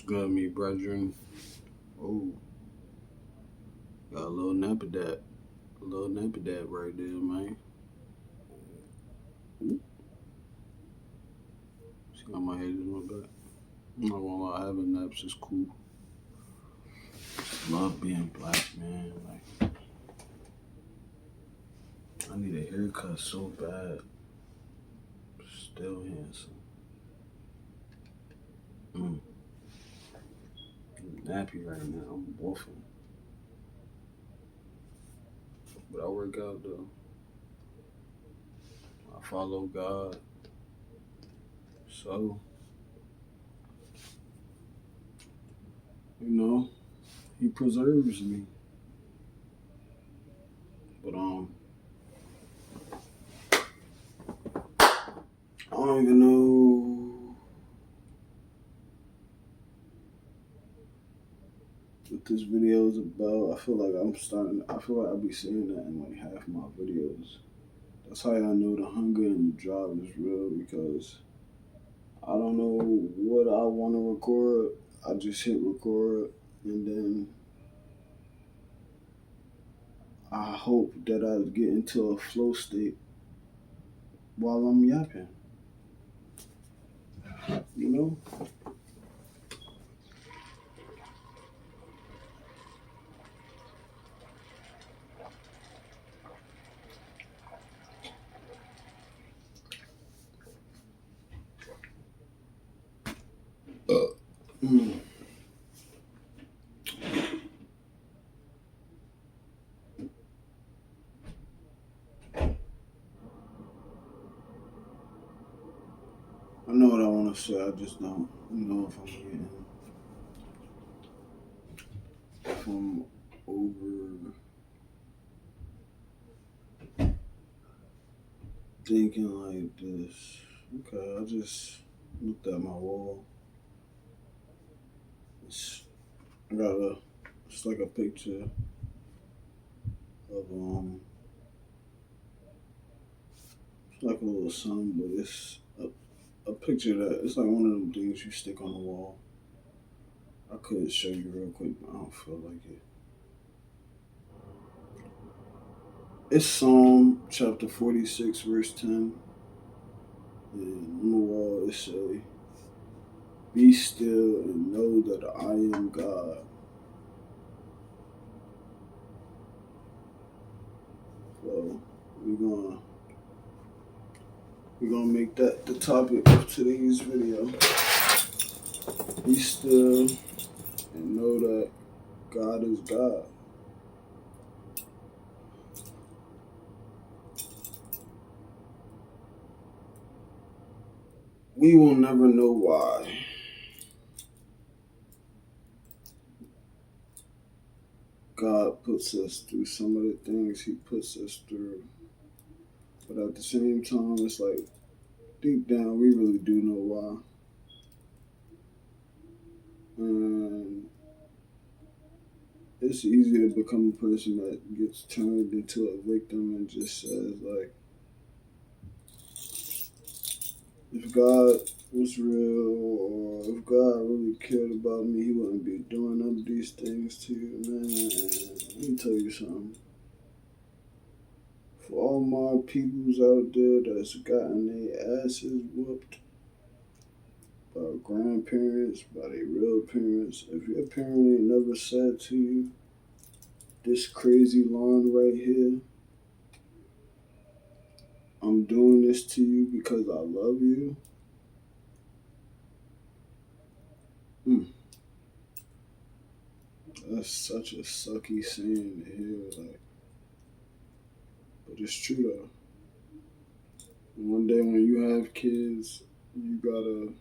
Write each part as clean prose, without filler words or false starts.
Good, me brethren. Oh, got a little nappy dap. A little nappy dap right there, man. Ooh, see how my head is on my back. I'm not gonna lie, having naps is cool. Love being black, man. Like, I need a haircut so bad. Still handsome. Mm, I'm nappy right now. I'm woofing. But I work out though. I follow God. So, you know, He preserves me. But I don't even know what this video is about. I feel like I'll be saying that in like half my videos. That's how y'all know the hunger and the drive is real because I don't know what I want to record. I just hit record and then I hope that I get into a flow state while I'm yapping, you know? Mm. I know what I want to say, I just don't know if I'm over thinking like this. Okay, I just looked at my wall. It's, I got it's like a picture of it's like a little sun, but it's a picture that it's like one of them things you stick on the wall. I could show you real quick, but I don't feel like it. It's Psalm chapter 46, verse 10. And on the wall it say, "Be still and know that I am God." So we're gonna we're gonna make that the topic of today's video. Be still and know that God is God. We will never know why God puts us through some of the things He puts us through. But at the same time, it's like deep down, we really do know why. And it's easy to become a person that gets turned into a victim and just says, like, if God was real or if God really cared about me, He wouldn't be doing none of these things to you, man. Let me tell you something. For all my peoples out there that's gotten their asses whooped by grandparents, by their real parents, if your parent ain't never said to you, this crazy line right here, "I'm doing this to you because I love you." Mm, that's such a sucky saying to hear, like, but it's true though. One day when you have kids, you gotta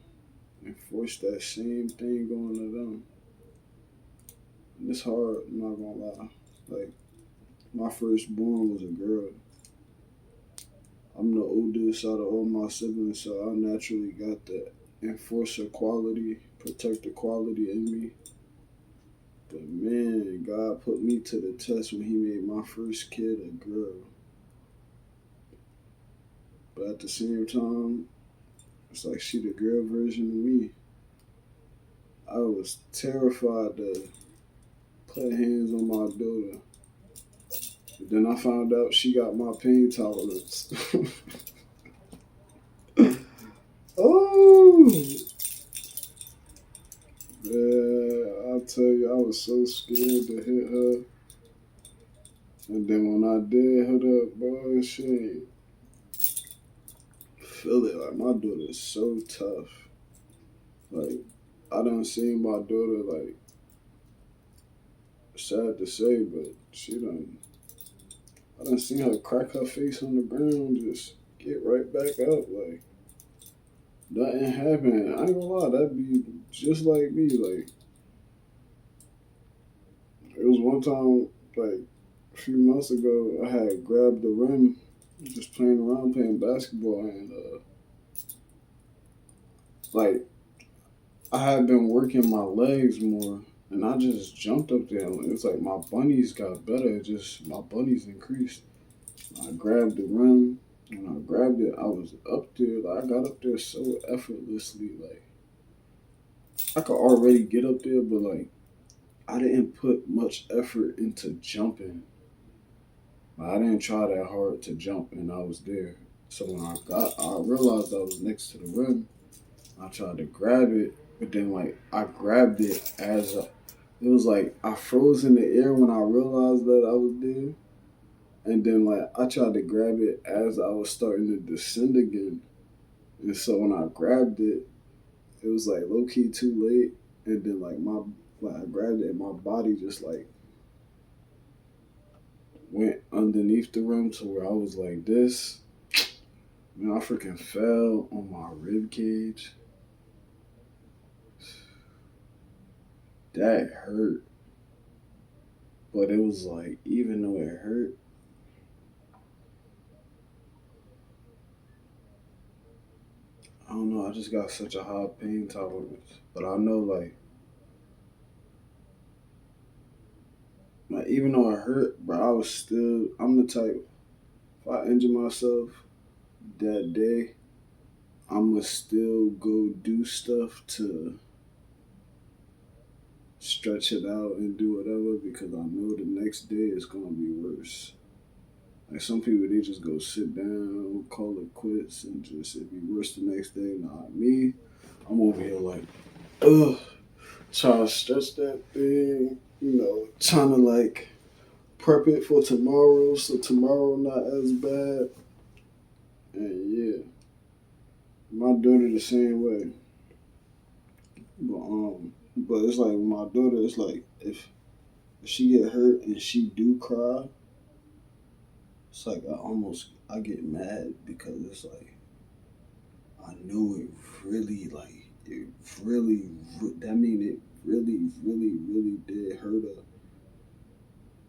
enforce that same thing going to them. And it's hard, I'm not gonna lie. Like, my firstborn was a girl. I'm the oldest out of all my siblings, so I naturally got the enforcer quality, protector quality in me. But man, God put me to the test when He made my first kid a girl. But at the same time, it's like she the girl version of me. I was terrified to put hands on my daughter. But then I found out she got my pain tolerance. Oh, yeah, I tell you, I was so scared to hit her. And then when I did hit her, boy, she ain't feel it. Like, my daughter is so tough. Like, I done seen my daughter, like, sad to say, but I done seen her crack her face on the ground, just get right back up. Like, nothing happened. I ain't gonna lie, that'd be just like me. Like, it was one time, like, a few months ago, I had grabbed the rim, just playing around, playing basketball, and, like, I had been working my legs more, and I just jumped up there. It's like my bunnies got better. Just my bunnies increased. I grabbed the rim. When I grabbed it, I was up there. Like, I got up there so effortlessly. Like, I could already get up there, but like I didn't put much effort into jumping. Like, I didn't try that hard to jump, and I was there. So when I realized I was next to the rim. I tried to grab it, but then like I grabbed it it was like I froze in the air when I realized that I was there, and then like I tried to grab it as I was starting to descend again, and so when I grabbed it, it was like low key too late, and then like I grabbed it and my body just like went underneath the rim to where I was like this. Man, I freaking fell on my rib cage. That hurt. But it was like, even though it hurt, I don't know, I just got such a high pain tolerance. But I know, like even though it hurt, but I'm the type, if I injure myself that day, I'ma still go do stuff to stretch it out and do whatever because I know the next day is gonna be worse. Like some people, they just go sit down, call it quits, and just it be worse the next day. Nah, me, I'm over here like, ugh, trying to stretch that thing, trying to like prep it for tomorrow so tomorrow not as bad. And yeah, my daughter the same way. But it's like with my daughter, it's like if she get hurt and she do cry, it's like I get mad because it's like I know it really like it really that mean it really did hurt her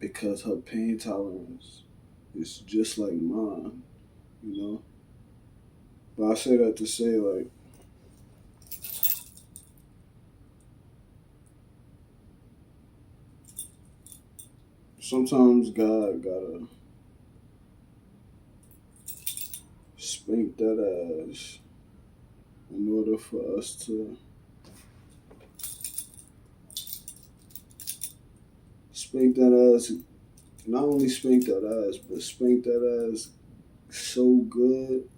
because her pain tolerance is just like mine, you know. But I say that to say like sometimes God gotta spank that ass in order for us to spank that ass. Not only spank that ass, but spank that ass so good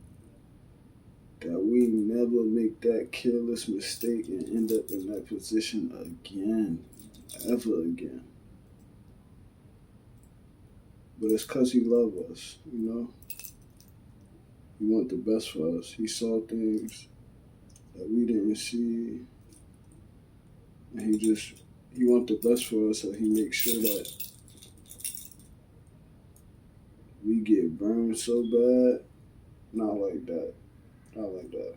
that we never make that careless mistake and end up in that position again, ever again. But it's cause he loves us, you know. He want the best for us. He saw things that we didn't see, and he want the best for us. So he makes sure that we get burned so bad. Not like that, not like that.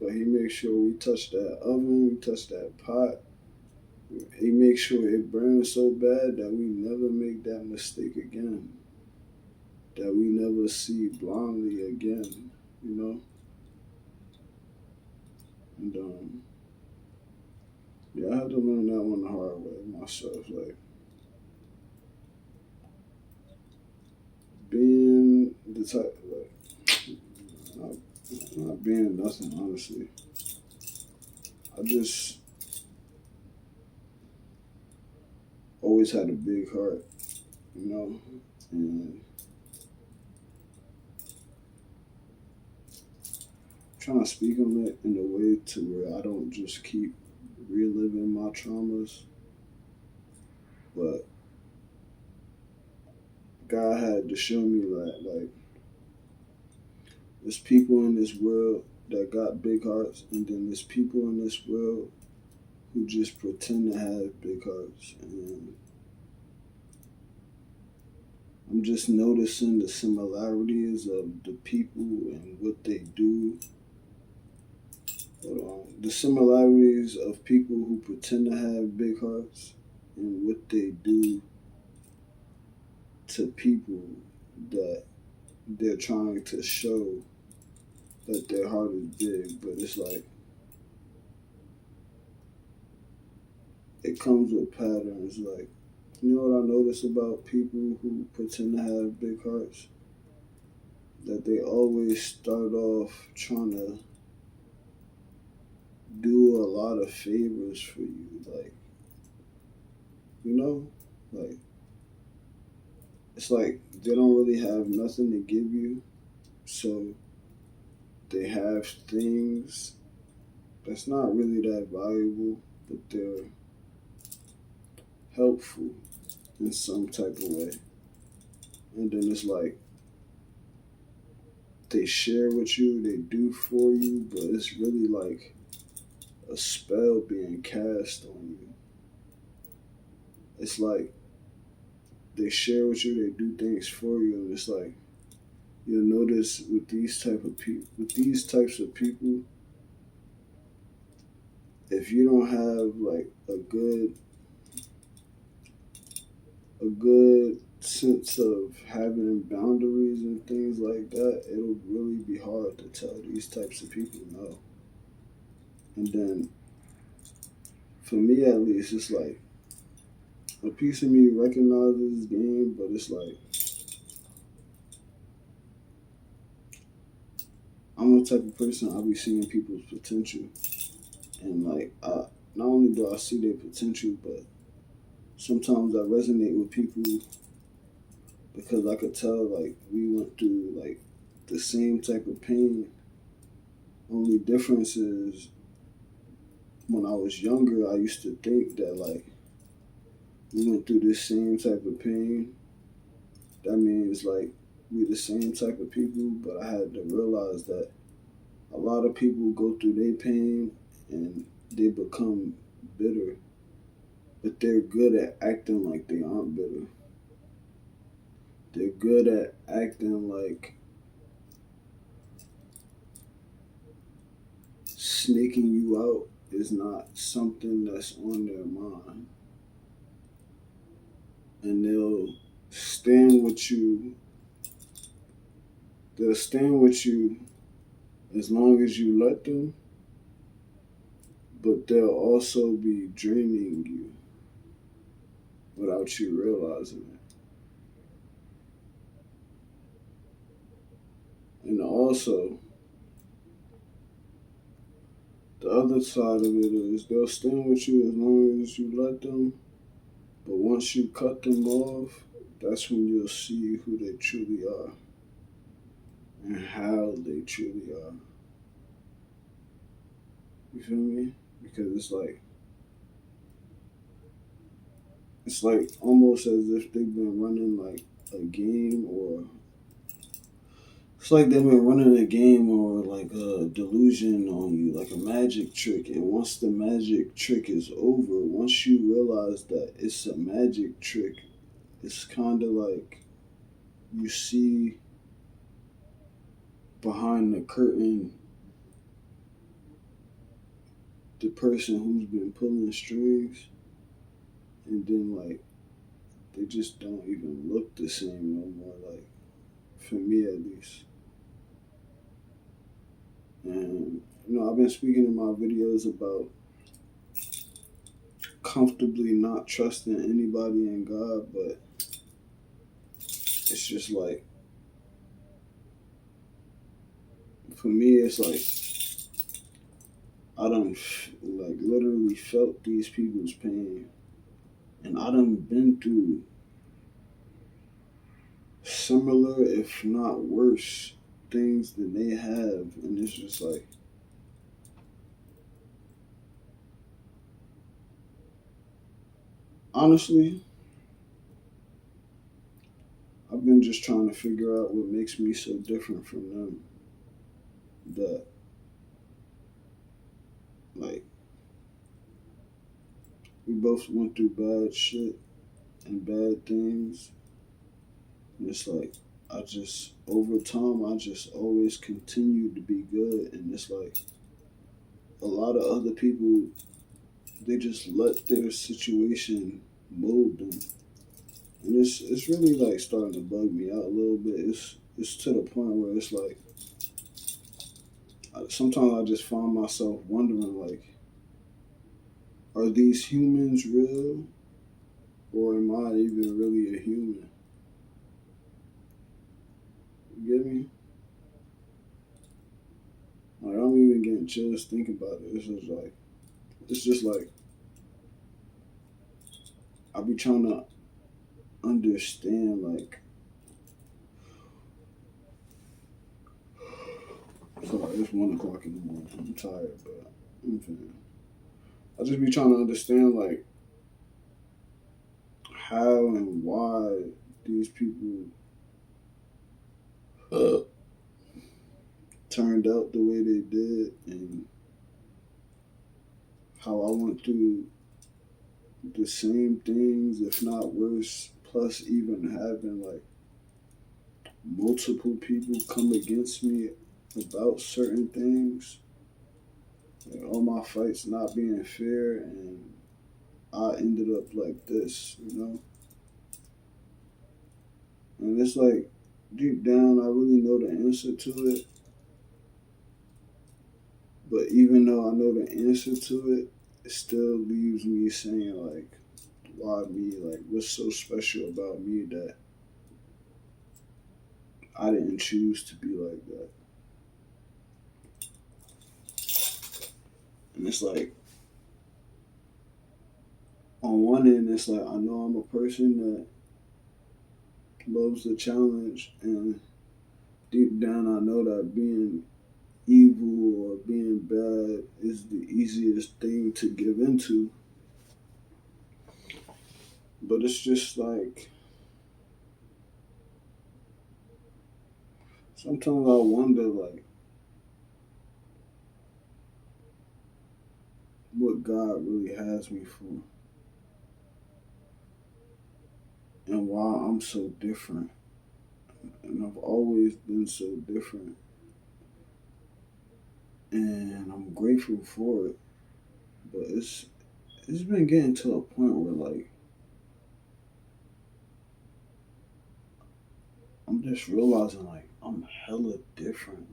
But he makes sure we touch that oven, we touch that pot. He makes sure it burns so bad that we never make that mistake again. That we never see blindly again, you know? And yeah, I had to learn that one the hard way myself. Like being the type, like not being nothing. Honestly, I just always had a big heart, you know, and trying to speak on it in a way to where I don't just keep reliving my traumas, but God had to show me that like there's people in this world that got big hearts, and then there's people in this world who just pretend to have big hearts. And I'm just noticing the similarities of the people and what they do. The similarities of people who pretend to have big hearts and what they do to people that they're trying to show that their heart is big, but it's like it comes with patterns. Like, you know what I notice about people who pretend to have big hearts? That they always start off trying to do a lot of favors for you. Like, you know? Like, it's like they don't really have nothing to give you. So they have things that's not really that valuable, but they're helpful in some type of way. And then it's like they share with you, they do for you, but it's really like a spell being cast on you. It's like they share with you, they do things for you, and it's like you'll notice with these types of people, if you don't have like a good sense of having boundaries and things like that, it'll really be hard to tell these types of people no. And then for me at least, it's like a piece of me recognizes game, but it's like I'm the type of person I'll be seeing people's potential, and like not only do I see their potential, but sometimes I resonate with people because I could tell like we went through like the same type of pain. Only difference is when I was younger, I used to think that like we went through this same type of pain. That means like we the same type of people, but I had to realize that a lot of people go through their pain and they become bitter, but they're good at acting like they aren't bitter. They're good at acting like sneaking you out is not something that's on their mind. And stand with you, they'll stand with you as long as you let them, but they'll also be draining you without you realizing it. And also, the other side of it is they'll stand with you as long as you let them, but once you cut them off, that's when you'll see who they truly are and how they truly are. You feel me? Because it's like almost as if they've been running like a game, or it's like they've been running a game or like a delusion on you, like a magic trick. And once the magic trick is over, once you realize that it's a magic trick, it's kind of like you see behind the curtain the person who's been pulling strings, and then like they just don't even look the same no more. Like for me at least. And I've been speaking in my videos about comfortably not trusting anybody in God, but it's just like for me, it's like I don't like literally felt these people's pain, And I done been through similar, if not worse, things than they have. And it's just like, honestly, I've been just trying to figure out what makes me so different from them. That, like, we both went through bad shit and bad things. And it's like, over time, I just always continued to be good. And it's like, a lot of other people, they just let their situation mold them. And it's really like starting to bug me out a little bit. It's to the point where it's like, sometimes I just find myself wondering, like, are these humans real, or am I even really a human? You get me? Like, I'm even getting chills thinking about it. It's just like I be trying to understand, like, sorry, it's 1 o'clock in the morning. I'm tired, but I'm feeling. I just be trying to understand, like, how and why these people uh, turned out the way they did, and how I went through the same things, if not worse, plus even having like multiple people come against me about certain things, and all my fights not being fair, and I ended up like this, you know? And it's like, deep down, I really know the answer to it, but even though I know the answer to it, it still leaves me saying, like, why me? Like, what's so special about me that I didn't choose to be like that? And it's like, on one end, it's like, I know I'm a person that loves the challenge, and deep down, I know that being evil or being bad is the easiest thing to give into. But it's just like, sometimes I wonder, like, what God really has me for, and why I'm so different. And I've always been so different, and I'm grateful for it. But it's been getting to a point where, like, I'm just realizing, like, I'm hella different.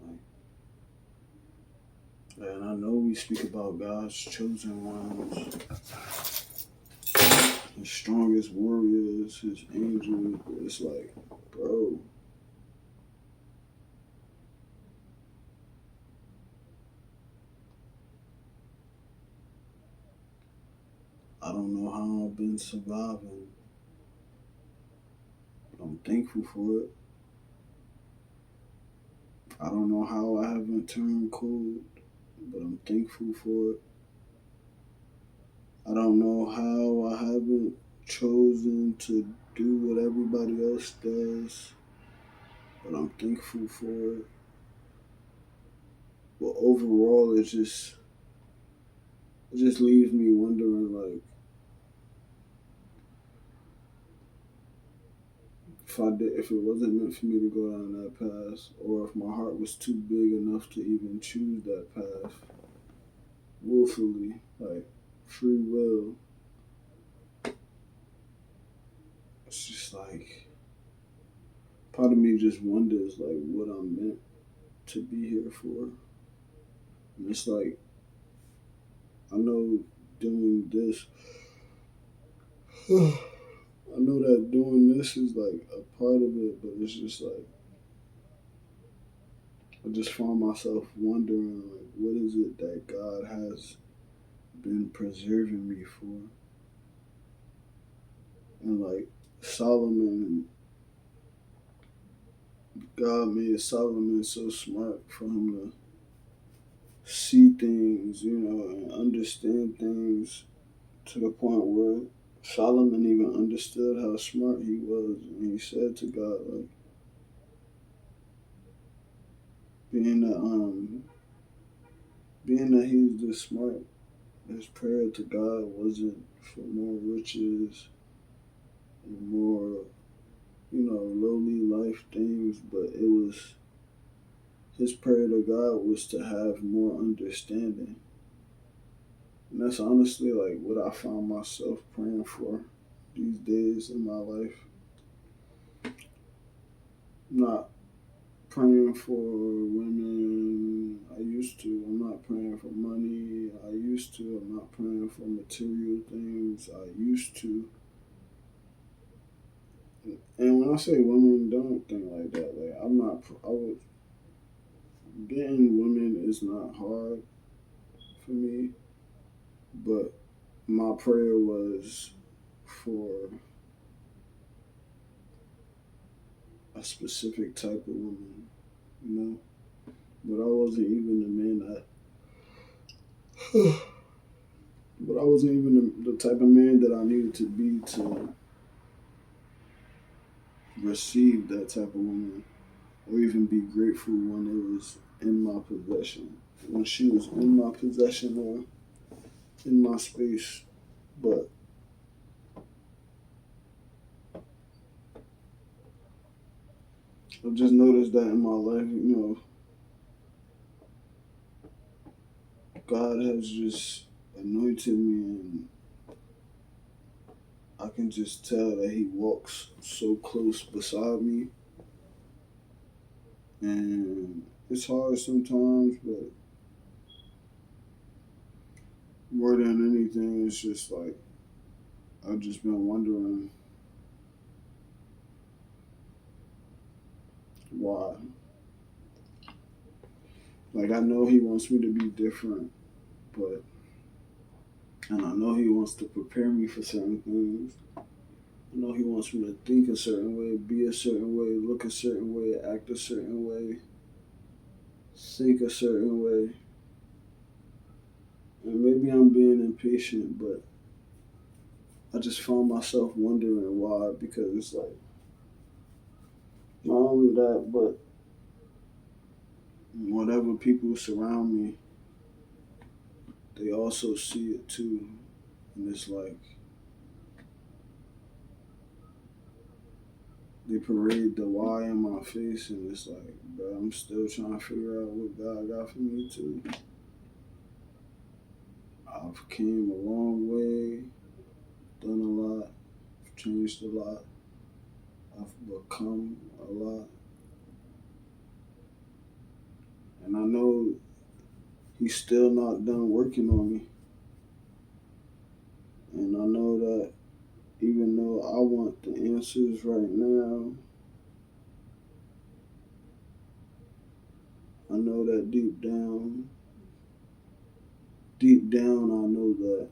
And I know we speak about God's chosen ones, his strongest warriors, his angels, but it's like, bro, I don't know how I've been surviving, but I'm thankful for it. I don't know how I haven't turned cold, but I'm thankful for it. I don't know how I haven't chosen to do what everybody else does, but I'm thankful for it. But overall, it just leaves me wondering, like, if it wasn't meant for me to go down that path, or if my heart was too big enough to even choose that path willfully, like, free will. It's just like, part of me just wonders, like, what I'm meant to be here for. And it's like, I know doing this, I know that doing this is like a part of it, but it's just like, I just find myself wondering, like, what is it that God has been preserving me for? And like Solomon, God made Solomon so smart for him to see things, and understand things to the point where Solomon even understood how smart he was. And he said to God, like, being that being that he was this smart, his prayer to God wasn't for more riches and more, lowly life things, but it was his prayer to God was to have more understanding. And that's honestly like what I found myself praying for these days in my life. I'm not praying for women. I used to. I'm not praying for money. I used to. I'm not praying for material things. I used to. And when I say women, don't think like that. Like I'm not. I was getting women is not hard for me, but my prayer was for a specific type of woman, you know. But I wasn't even the man that. But I wasn't even the type of man that I needed to be to receive that type of woman, or even be grateful when it was in my possession, when she was in my possession or in my space. But I've just noticed that in my life, God has just anointed me, and I can just tell that He walks so close beside me. And it's hard sometimes, but more than anything, it's just like I've just been wondering why. Like, I know He wants me to be different, but, and I know He wants to prepare me for certain things. I know He wants me to think a certain way, be a certain way, look a certain way, act a certain way, think a certain way. And maybe I'm being impatient, but I just found myself wondering why, because it's like, not only that, but whatever people surround me, they also see it too. And it's like, they parade the why in my face, and it's like, bro, I'm still trying to figure out what God got for me too. I've came a long way, done a lot, I've changed a lot, I've become a lot, and I know He's still not done working on me. And I know that even though I want the answers right now, I know that deep down, I know that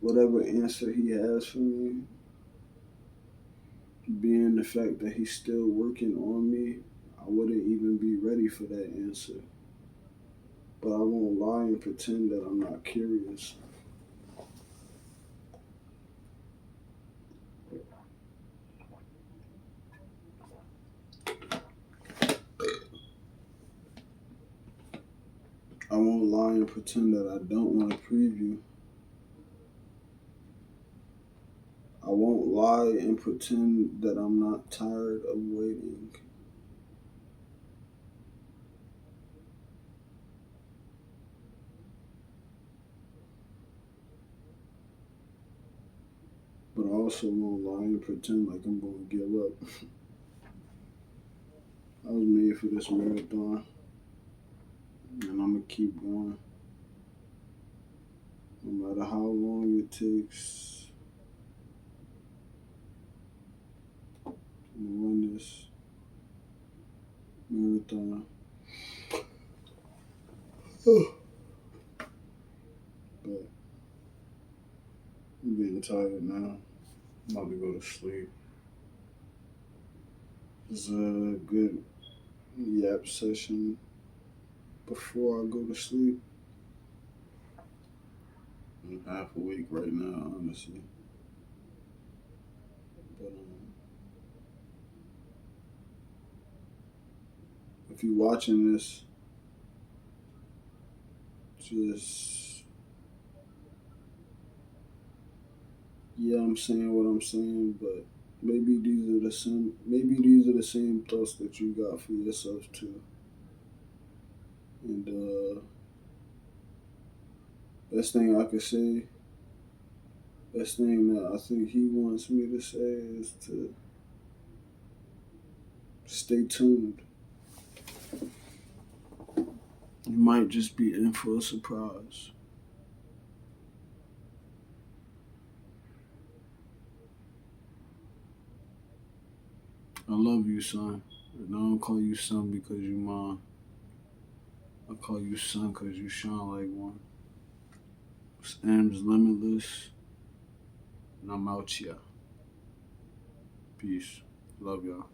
whatever answer He has for me, being the fact that He's still working on me, I wouldn't even be ready for that answer. But I won't lie and pretend that I'm not curious. I won't lie and pretend that I don't want to preview. I won't lie and pretend that I'm not tired of waiting. But I also won't lie and pretend like I'm going to give up. I was made for this marathon, and I'm going to keep going. No matter how long it takes to run this marathon. But I'm being getting tired now. I'm about to go to sleep. It's a good yap session before I go to sleep. I'm half awake right now, honestly. But if you're watching this, just yeah, I'm saying what I'm saying, but maybe these are the same thoughts that you got for yourself too. And best thing I could say, best thing that I think he wants me to say is to stay tuned. You might just be in for a surprise. I love you, son. And I don't call you son because you mine. I call you son because you shine like one. It's M's Limitless, and I'm out here. Peace. Love y'all.